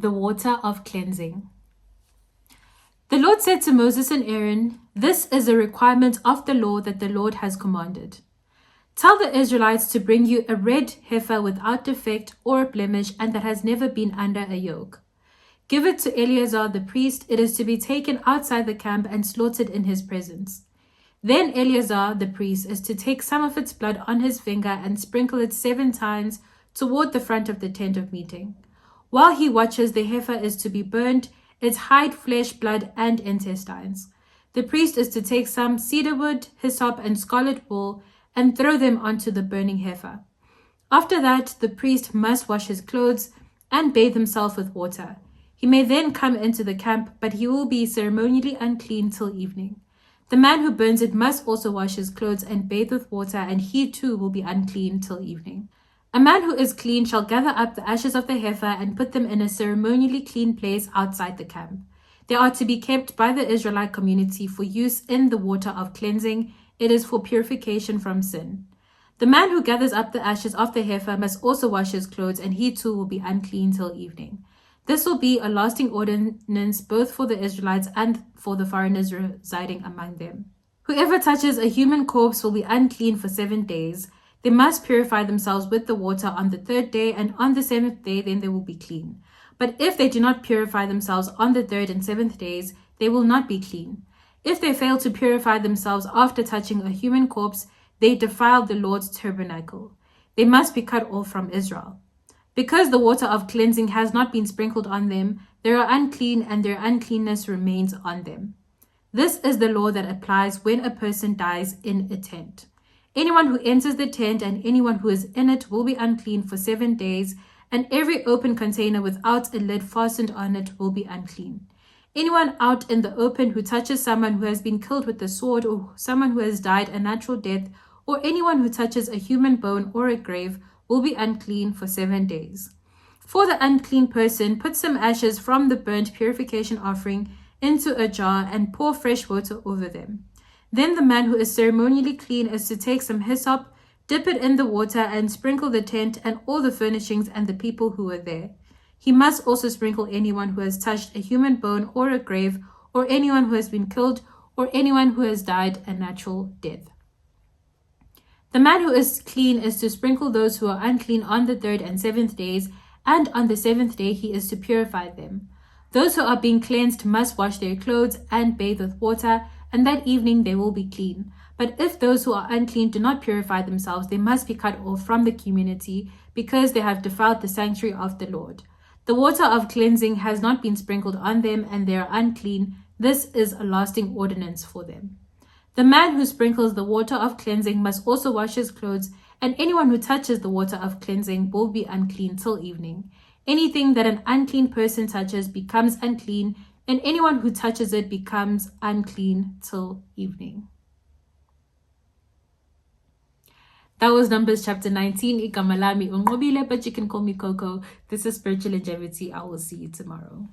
the water of cleansing. The Lord said to Moses and Aaron, "This is a requirement of the law that the Lord has commanded. Tell the Israelites to bring you a red heifer without defect or blemish and that has never been under a yoke. Give it to Eleazar the priest. It is to be taken outside the camp and slaughtered in his presence. Then Eleazar the priest is to take some of its blood on his finger and sprinkle it 7 times toward the front of the tent of meeting. While he watches, the heifer is to be burned, its hide, flesh, blood, and intestines. The priest is to take some cedar wood, hyssop, and scarlet wool and throw them onto the burning heifer. After that, the priest must wash his clothes and bathe himself with water. He may then come into the camp, but he will be ceremonially unclean till evening. The man who burns it must also wash his clothes and bathe with water, and he too will be unclean till evening. A man who is clean shall gather up the ashes of the heifer and put them in a ceremonially clean place outside the camp. They are to be kept by the Israelite community for use in the water of cleansing. It is for purification from sin. The man who gathers up the ashes of the heifer must also wash his clothes, and he too will be unclean till evening. This will be a lasting ordinance both for the Israelites and for the foreigners residing among them. Whoever touches a human corpse will be unclean for 7 days. They must purify themselves with the water on the 3rd day, and on the 7th day then they will be clean. But if they do not purify themselves on the 3rd and 7th days, they will not be clean. If they fail to purify themselves after touching a human corpse, they defile the Lord's tabernacle. They must be cut off from Israel. Because the water of cleansing has not been sprinkled on them, they are unclean, and their uncleanness remains on them. This is the law that applies when a person dies in a tent. Anyone who enters the tent and anyone who is in it will be unclean for 7 days, and every open container without a lid fastened on it will be unclean. Anyone out in the open who touches someone who has been killed with the sword, or someone who has died a natural death, or anyone who touches a human bone or a grave will be unclean for 7 days. For the unclean person, put some ashes from the burnt purification offering into a jar and pour fresh water over them. Then the man who is ceremonially clean is to take some hyssop, dip it in the water, and sprinkle the tent and all the furnishings and the people who are there. He must also sprinkle anyone who has touched a human bone or a grave, or anyone who has been killed, or anyone who has died a natural death. The man who is clean is to sprinkle those who are unclean on the 3rd and 7th days, and on the 7th day he is to purify them. Those who are being cleansed must wash their clothes and bathe with water, and that evening they will be clean. But if those who are unclean do not purify themselves, they must be cut off from the community, because they have defiled the sanctuary of the Lord. The water of cleansing has not been sprinkled on them, and they are unclean. This is a lasting ordinance for them. The man who sprinkles the water of cleansing must also wash his clothes, and anyone who touches the water of cleansing will be unclean till evening. Anything that an unclean person touches becomes unclean, and anyone who touches it becomes unclean till evening. That was Numbers chapter 19. Igama lami ungobile, but you can call me Coco. This is Spiritual Longevity. I will see you tomorrow.